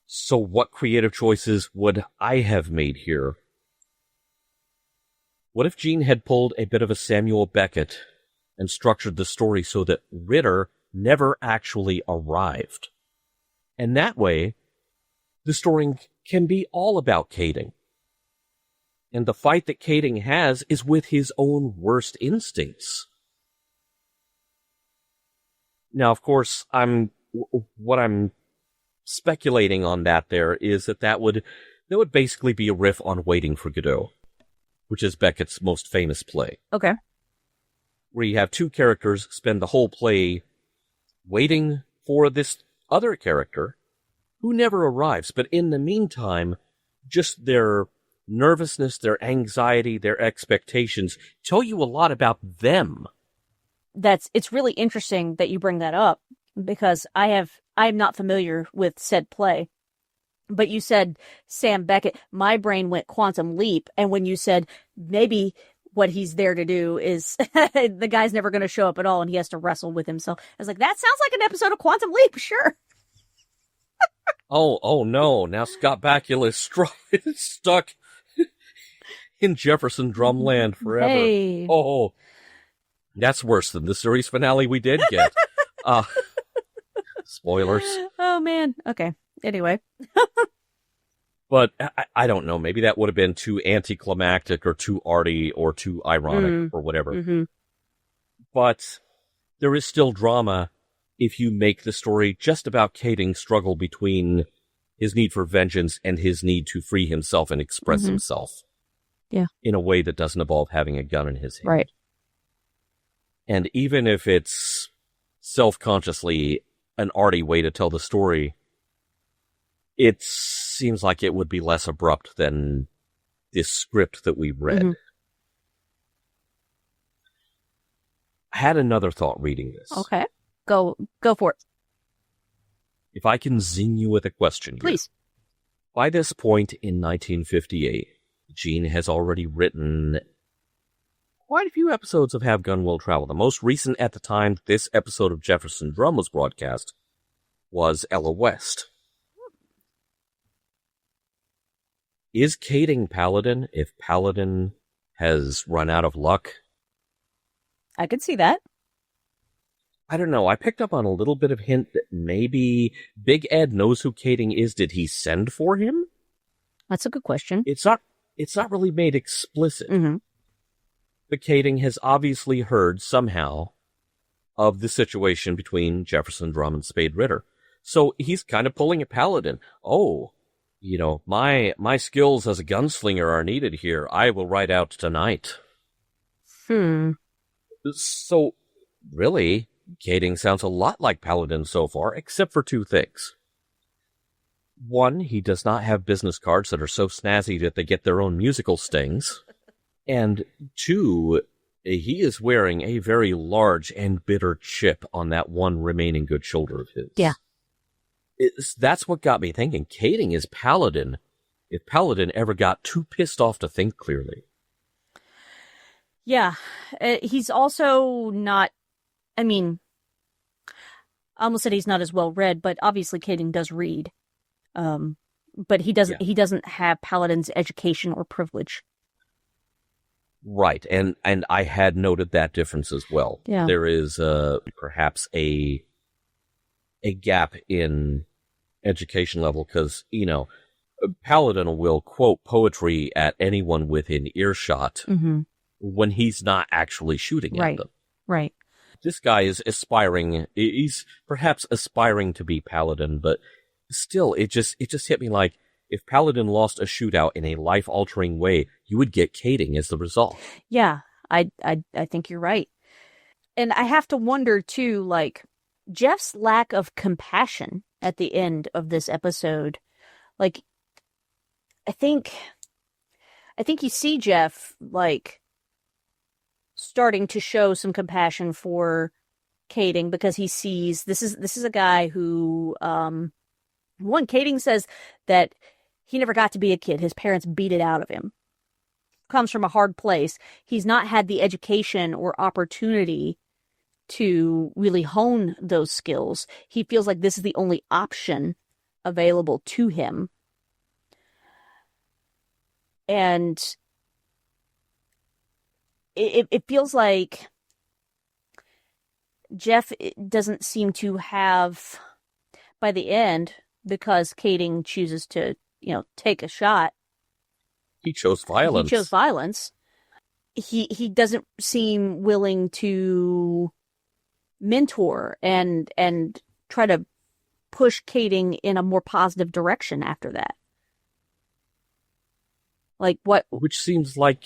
So what creative choices would I have made here? What if Gene had pulled a bit of a Samuel Beckett and structured the story so that Ritter never actually arrived? And that way, the story can be all about Kading. And the fight that Kading has is with his own worst instincts. Now, of course, what I'm speculating on there is that would basically be a riff on Waiting for Godot, which is Beckett's most famous play. Okay. Where you have two characters spend the whole play waiting for this other character who never arrives. But in the meantime, just their nervousness, their anxiety, their expectations tell you a lot about them. It's really interesting that you bring that up, because I'm not familiar with said play. But you said Sam Beckett, my brain went Quantum Leap, and when you said maybe what he's there to do is the guy's never going to show up at all and he has to wrestle with himself, I was like, that sounds like an episode of Quantum Leap, sure. Oh no, now Scott Bakula is stuck in Jefferson Drum land forever. Hey. Oh, that's worse than the series finale we did get. Spoilers. Oh, man. Okay. Anyway. But I don't know. Maybe that would have been too anticlimactic or too arty or too ironic or whatever. Mm-hmm. But there is still drama if you make the story just about Kading's struggle between his need for vengeance and his need to free himself and express himself. Yeah. In a way that doesn't involve having a gun in his hand. Right. And even if it's self-consciously an arty way to tell the story, it seems like it would be less abrupt than this script that we read. Mm-hmm. I had another thought reading this. Okay. Go for it. If I can zing you with a question. Please. Here. By this point in 1958, Gene has already written quite a few episodes of Have Gun Will Travel. The most recent at the time this episode of Jefferson Drum was broadcast was Ella West. Is Kading Paladin if Paladin has run out of luck? I could see that. I don't know. I picked up on a little bit of hint that maybe Big Ed knows who Kading is. Did he send for him? That's a good question. It's not really made explicit. Mm-hmm. But Kading has obviously heard somehow of the situation between Jefferson Drum and Spade Ritter. So he's kind of pulling a Paladin. Oh, you know, my skills as a gunslinger are needed here. I will ride out tonight. So, really, Kading sounds a lot like Paladin so far, except for two things. One, he does not have business cards that are so snazzy that they get their own musical stings. And two, he is wearing a very large and bitter chip on that one remaining good shoulder of his. Yeah. That's what got me thinking. Kading is Paladin if Paladin ever got too pissed off to think clearly. Yeah. He's also not, I mean, I almost said he's not as well read, but obviously Kading does read. But he doesn't have Paladin's education or privilege. Right, and I had noted that difference as well. Yeah. There is perhaps a gap in education level because, you know, Paladin will quote poetry at anyone within earshot when he's not actually shooting at them. Right. This guy is aspiring. He's perhaps aspiring to be Paladin, but still, it just hit me like, if Paladin lost a shootout in a life-altering way, you would get Kading as the result. Yeah, I think you're right. And I have to wonder, too, like, Jeff's lack of compassion at the end of this episode, like, I think you see Jeff, like, starting to show some compassion for Kading because he sees this is a guy who, Kading says that he never got to be a kid. His parents beat it out of him. Comes from a hard place. He's not had the education or opportunity to really hone those skills. He feels like this is the only option available to him. And it feels like Jeff doesn't seem to have, by the end, because Kading chooses to, take a shot. He chose violence. He doesn't seem willing to mentor and try to push Kading in a more positive direction after that. Like what? Which seems like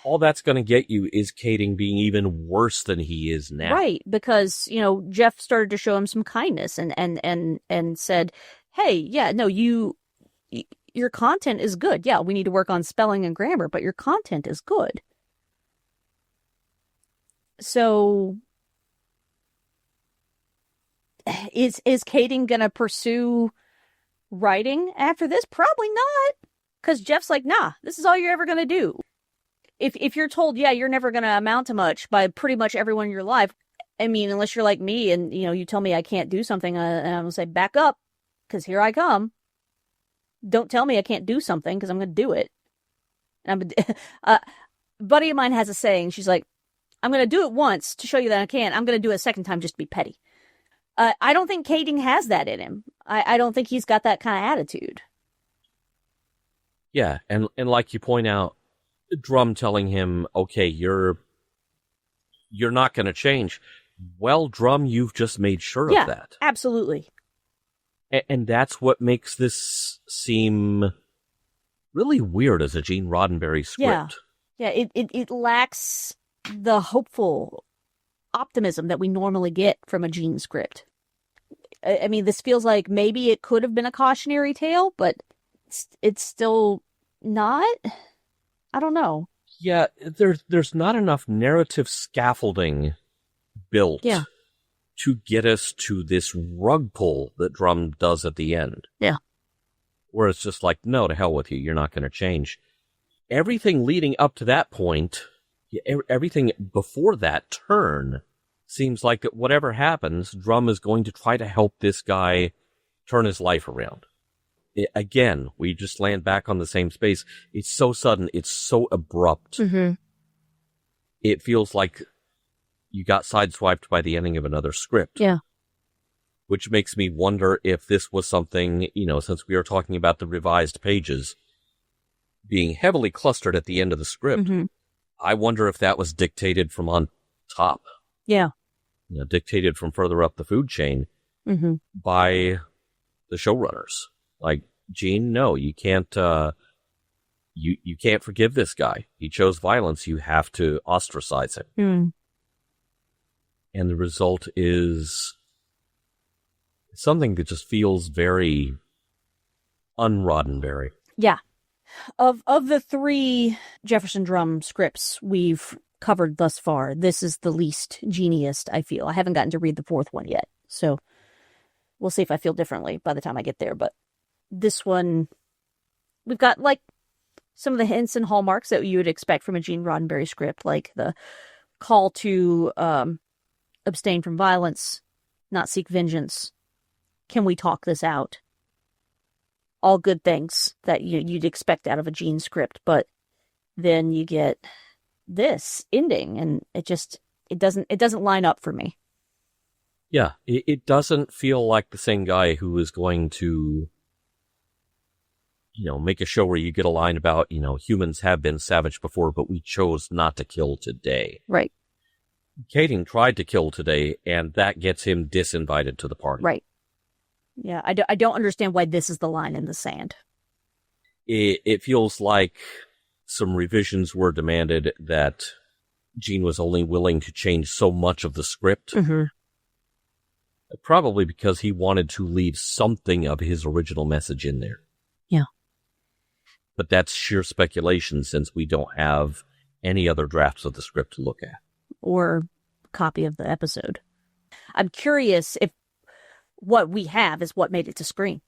all that's going to get you is Kading being even worse than he is now. Right, because, Jeff started to show him some kindness and said, hey, yeah, no, your content is good. Yeah, we need to work on spelling and grammar, but your content is good. So is Kading going to pursue writing after this? Probably not. Because Jeff's like, nah, this is all you're ever going to do. If you're told, yeah, you're never going to amount to much by pretty much everyone in your life, I mean, unless you're like me and, you tell me I can't do something, and I'm going to say, back up, because here I come. Don't tell me I can't do something, because I'm going to do it. And a buddy of mine has a saying. She's like, I'm going to do it once to show you that I can. I'm going to do it a second time just to be petty. I don't think Kading has that in him. I don't think he's got that kind of attitude. Yeah, and like you point out, Drum telling him, okay, you're not going to change. Well, Drum, you've just made sure of that. Absolutely. And that's what makes this seem really weird as a Gene Roddenberry script. Yeah, it lacks the hopeful optimism that we normally get from a Gene script. I mean, this feels like maybe it could have been a cautionary tale, but it's still not. I don't know. Yeah, there's not enough narrative scaffolding built to get us to this rug pull that Drum does at the end. Yeah. Where it's just like, no, to hell with you, you're not going to change. Everything leading up to that point, everything before that turn, seems like that whatever happens, Drum is going to try to help this guy turn his life around. Again, we just land back on the same space. It's so sudden. It's so abrupt. Mm-hmm. It feels like you got sideswiped by the ending of another script. Yeah. Which makes me wonder if this was something, since we are talking about the revised pages being heavily clustered at the end of the script, I wonder if that was dictated from on top. Yeah. Dictated from further up the food chain by the showrunners. Like, Gene, no, you can't, you can't forgive this guy. He chose violence. You have to ostracize him. Mm. And the result is something that just feels very un-Roddenberry. Yeah. Of the 3 Jefferson Drum scripts we've covered thus far, this is the least geniest, I feel. I haven't gotten to read the 4th one yet, so we'll see if I feel differently by the time I get there, but this one, we've got, like, some of the hints and hallmarks that you would expect from a Gene Roddenberry script, like the call to abstain from violence, not seek vengeance. Can we talk this out? All good things that you'd expect out of a Gene script, but then you get this ending, and it doesn't line up for me. Yeah, it doesn't feel like the same guy who is going to, make a show where you get a line about, humans have been savage before, but we chose not to kill today. Right. Kading tried to kill today, and that gets him disinvited to the party. Right. Yeah, I don't understand why this is the line in the sand. It feels like some revisions were demanded that Gene was only willing to change so much of the script Probably because he wanted to leave something of his original message in there. Yeah. But that's sheer speculation since we don't have any other drafts of the script to look at. Or copy of the episode. I'm curious if what we have is what made it to screen.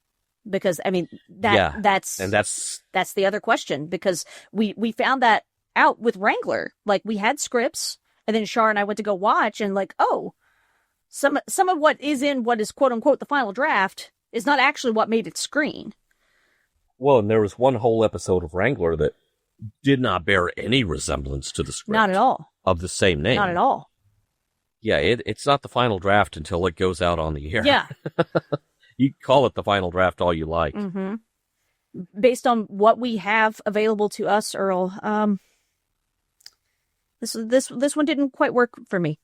Because, I mean, that's the other question. Because we found that out with Wrangler. Like, we had scripts, and then Shar and I went to go watch, and like, oh, some of what is in what is quote-unquote the final draft is not actually what made it screen. Well, and there was one whole episode of Wrangler that did not bear any resemblance to the script. Not at all. Of the same name. Not at all. Yeah, it's not the final draft until it goes out on the air. Yeah. You call it the final draft all you like. Mm-hmm. Based on what we have available to us, Earl, this one didn't quite work for me.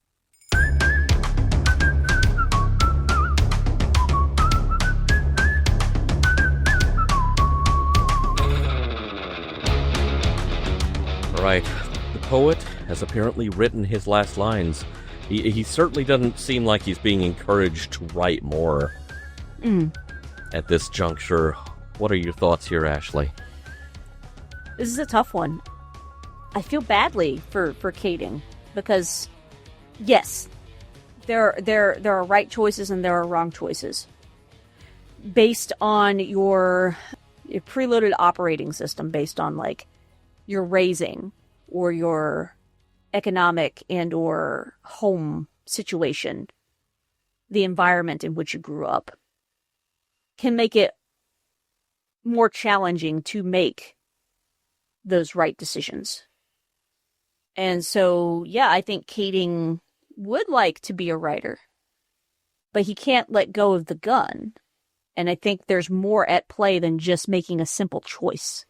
All right. The poet has apparently written his last lines. He certainly doesn't seem like he's being encouraged to write more at this juncture. What are your thoughts here, Ashley? This is a tough one. I feel badly for Kading because, yes, there are right choices and there are wrong choices based on your preloaded operating system, based on like your raising or your economic and or home situation, the environment in which you grew up can make it more challenging to make those right decisions. And so, yeah, I think Kading would like to be a writer, but he can't let go of the gun. And I think there's more at play than just making a simple choice.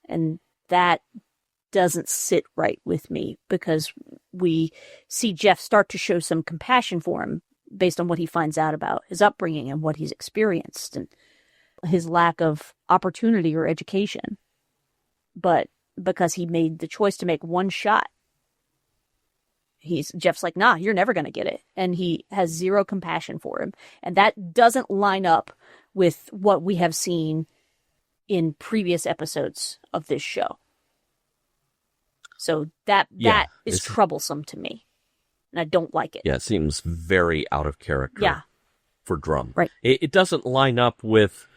And that doesn't sit right with me because we see Jeff start to show some compassion for him based on what he finds out about his upbringing and what he's experienced and his lack of opportunity or education. But because he made the choice to make one shot, Jeff's like, nah, you're never going to get it. And he has zero compassion for him. And that doesn't line up with what we have seen in previous episodes of this show. So that is troublesome to me. And I don't like it. Yeah, it seems very out of character for Drum. Right. It doesn't line up with,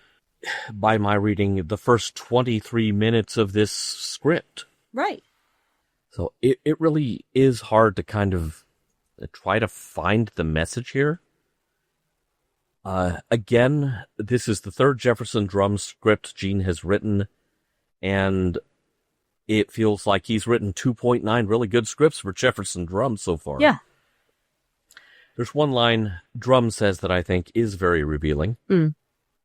by my reading, the first 23 minutes of this script. Right. So it really is hard to kind of try to find the message here. Again, this is the third Jefferson Drum script Gene has written, and it feels like he's written 2.9 really good scripts for Jefferson Drum so far. Yeah. There's one line Drum says that I think is very revealing.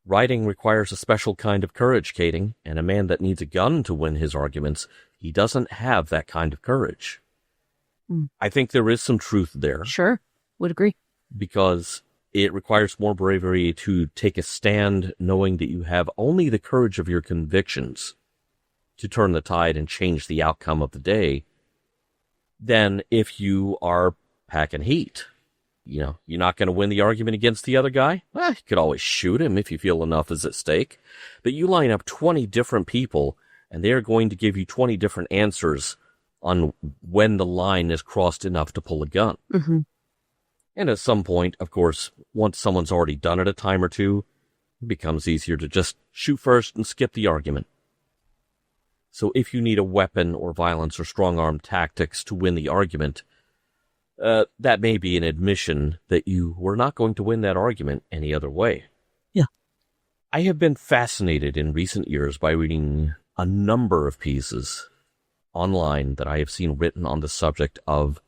Writing requires a special kind of courage, Kading, and a man that needs a gun to win his arguments, he doesn't have that kind of courage. I think there is some truth there. Sure. Would agree. Because it requires more bravery to take a stand knowing that you have only the courage of your convictions to turn the tide and change the outcome of the day than if you are packing heat. You know, you're not going to win the argument against the other guy. Well, you could always shoot him if you feel enough is at stake. But you line up 20 different people, and they're going to give you 20 different answers on when the line is crossed enough to pull a gun. Mm-hmm. And at some point, of course, once someone's already done it a time or two, it becomes easier to just shoot first and skip the argument. So if you need a weapon or violence or strong-arm tactics to win the argument, that may be an admission that you were not going to win that argument any other way. Yeah. I have been fascinated in recent years by reading a number of pieces online that I have seen written on the subject of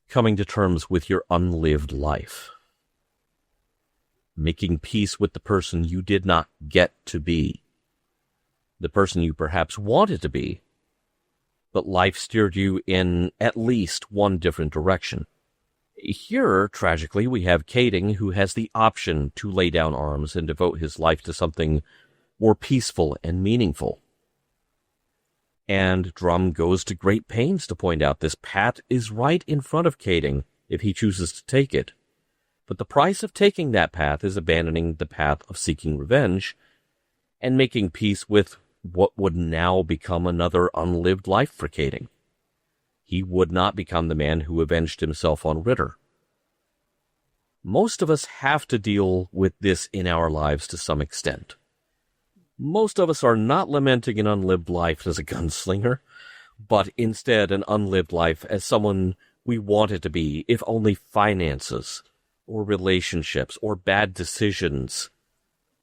coming to terms with your unlived life. Making peace with the person you did not get to be. The person you perhaps wanted to be, but life steered you in at least one different direction. Here, tragically, we have Kading, who has the option to lay down arms and devote his life to something more peaceful and meaningful. And Drum goes to great pains to point out this path is right in front of Kading if he chooses to take it. But the price of taking that path is abandoning the path of seeking revenge and making peace with what would now become another unlived life for Kading. He would not become the man who avenged himself on Ritter. Most of us have to deal with this in our lives to some extent. Most of us are not lamenting an unlived life as a gunslinger, but instead an unlived life as someone we want it to be, if only finances, or relationships, or bad decisions,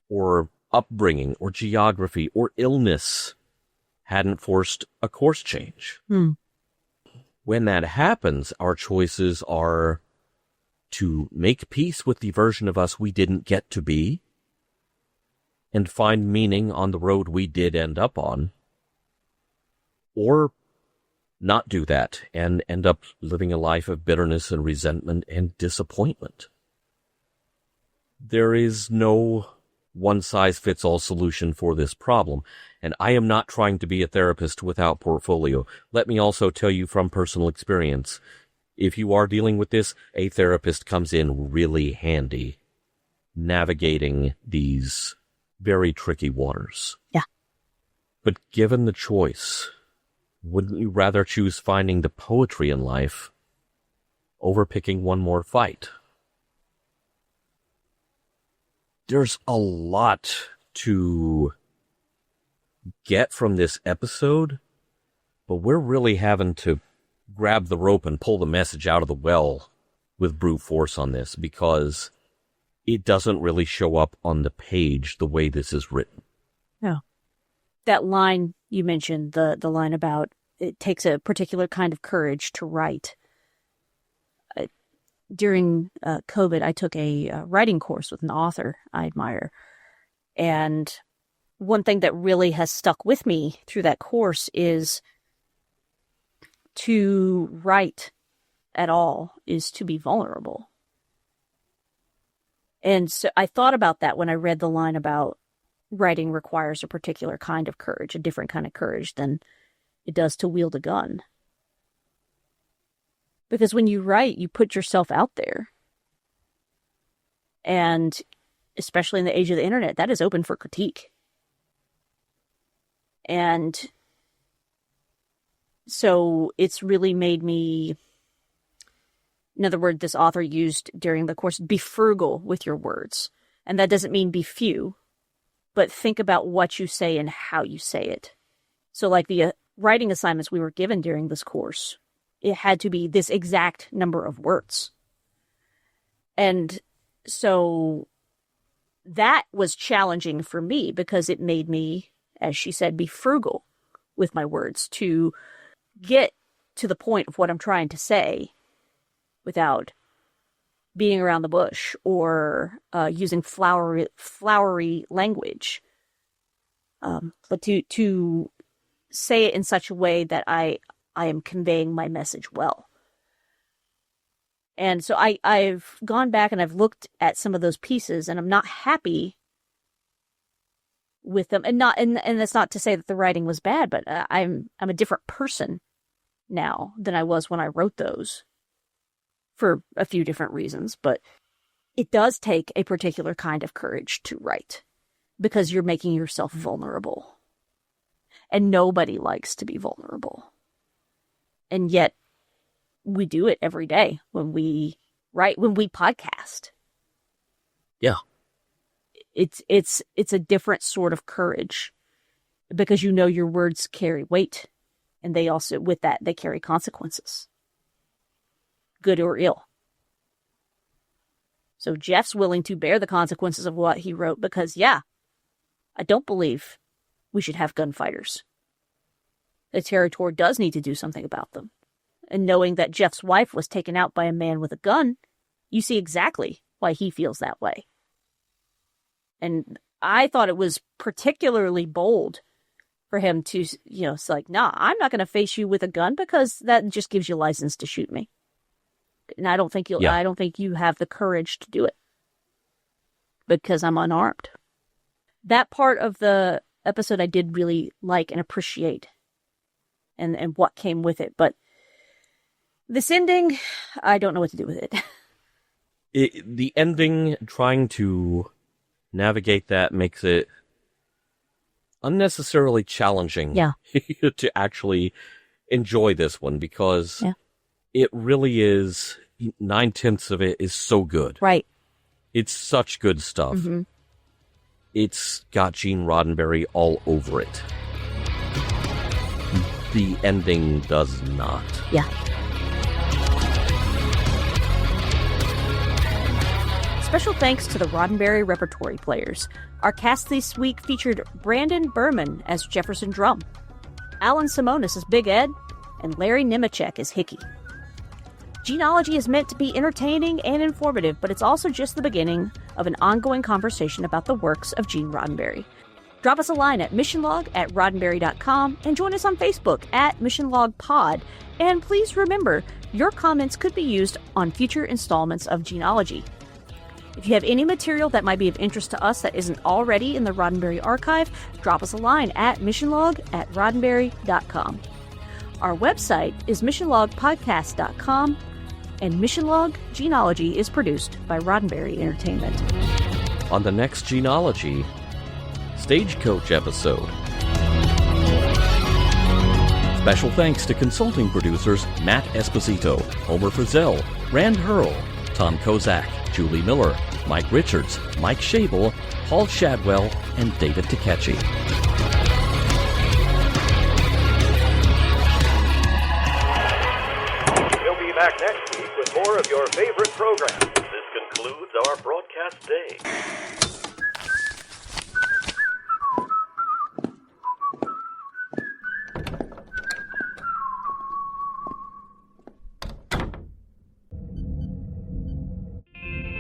or upbringing, or geography, or illness hadn't forced a course change. When that happens, our choices are to make peace with the version of us we didn't get to be, and find meaning on the road we did end up on, or not do that and end up living a life of bitterness and resentment and disappointment. There is no one-size-fits-all solution for this problem, and I am not trying to be a therapist without portfolio. Let me also tell you from personal experience, if you are dealing with this, a therapist comes in really handy navigating these very tricky waters. Yeah. But given the choice, wouldn't you rather choose finding the poetry in life over picking one more fight? There's a lot to get from this episode, but we're really having to grab the rope and pull the message out of the well with brute force on this, because it doesn't really show up on the page the way this is written. No. That line you mentioned, the line about it takes a particular kind of courage to write. During COVID, I took a writing course with an author I admire. And one thing that really has stuck with me through that course is to write at all is to be vulnerable. And so I thought about that when I read the line about writing requires a particular kind of courage, a different kind of courage than it does to wield a gun. Because when you write, you put yourself out there. And especially in the age of the internet, that is open for critique. And so it's really made me, another word this author used during the course, be frugal with your words. And that doesn't mean be few, but think about what you say and how you say it. So like the writing assignments we were given during this course, it had to be this exact number of words. And so that was challenging for me because it made me, as she said, be frugal with my words to get to the point of what I'm trying to say without beating around the bush or using flowery language. But to say it in such a way that I am conveying my message well. And so I've gone back and I've looked at some of those pieces, and I'm not happy with them. And that's not to say that the writing was bad, but I'm a different person now than I was when I wrote those for a few different reasons. But it does take a particular kind of courage to write because you're making yourself vulnerable. And nobody likes to be vulnerable. And yet we do it every day when we write, when we podcast. Yeah. It's a different sort of courage because you know your words carry weight, and they also, with that, they carry consequences, good or ill. So Jeff's willing to bear the consequences of what he wrote because, yeah, I don't believe we should have gunfighters. The territory does need to do something about them. And knowing that Jeff's wife was taken out by a man with a gun, you see exactly why he feels that way. And I thought it was particularly bold for him to, it's like, nah, I'm not going to face you with a gun because that just gives you license to shoot me. And I don't think I don't think you have the courage to do it because I'm unarmed. That part of the episode I did really like and appreciate and what came with it. But this ending, I don't know what to do with it. the ending, trying to navigate that makes it unnecessarily challenging to actually enjoy this one, because it really is, 9/10 of it is so good. Right. It's such good stuff. Mm-hmm. It's got Gene Roddenberry all over it. The ending does not. Yeah. Special thanks to the Roddenberry repertory players. Our cast this week featured Brandon Berman as Jefferson Drum, Alan Simonis as Big Ed, and Larry Nemechek as Hickey. Gene-ology is meant to be entertaining and informative, but it's also just the beginning of an ongoing conversation about the works of Gene Roddenberry. Drop us a line at missionlog@roddenberry.com and join us on Facebook at missionlogpod. And please remember, your comments could be used on future installments of Gene-ology. If you have any material that might be of interest to us that isn't already in the Roddenberry archive, drop us a line at missionlog@roddenberry.com. Our website is missionlogpodcast.com, and Mission Log Gene-ology is produced by Roddenberry Entertainment. On the next Gene-ology Stagecoach episode. Special thanks to consulting producers Matt Esposito, Homer Frizzell, Rand Hurl, Tom Kozak, Julie Miller, Mike Richards, Mike Schabel, Paul Shadwell, and David Takechi. We'll be back next week with more of your favorite programs. This concludes our broadcast day.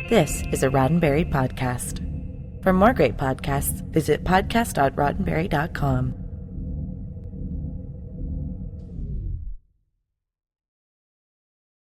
This is a Roddenberry podcast. For more great podcasts, visit podcast.roddenberry.com.